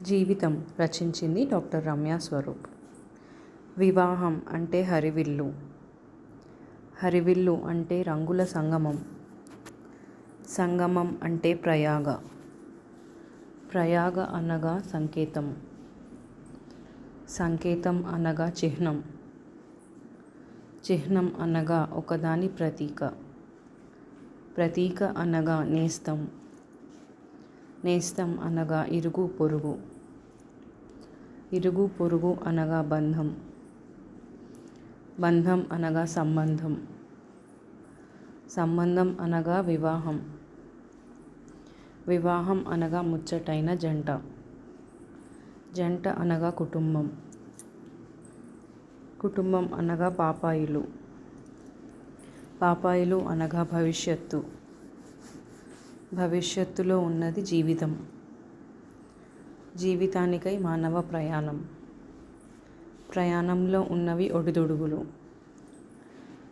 జీవితం రచించింది డాక్టర్ రమ్య స్వరూప్. వివాహం అంటే హరివిల్లు. హరివిల్లు అంటే రంగుల సంగమం. సంగమం అంటే ప్రయాగ. ప్రయాగ అనగా సంకేతం. సంకేతం అనగా చిహ్నం. చిహ్నం అనగా ఒకదాని ప్రతీక. ప్రతీక అనగా నేస్తం. నేస్తం అనగా ఇరుగు పొరుగు. ఇరుగు పొరుగు అనగా బంధం. బంధం అనగా సంబంధం. సంబంధం అనగా వివాహం. వివాహం అనగా ముచ్చటైన జంట. జంట అనగా కుటుంబం. కుటుంబం అనగా పాపాయిలు. పాపాయిలు అనగా భవిష్యత్తు. భవిష్యత్తులో ఉన్నది జీవితం. జీవితానికై మానవ ప్రయాణం. ప్రయాణంలో ఉన్నవి ఒడిదుడుగులు.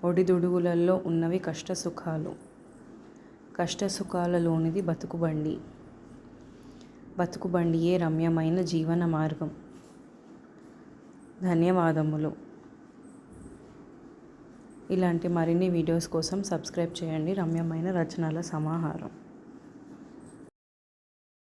ఒడిదుడుగులలో ఉన్నవి కష్టసుఖాలు. కష్టసుఖాలలోనిది బతుకుబండి. బతుకుబండియే రమ్యమైన జీవన మార్గం. ధన్యవాదములు. ఇలాంటి మరిన్ని వీడియోస్ కోసం సబ్స్క్రైబ్ చేయండి. రమ్యమైన రచనల సమాహారం.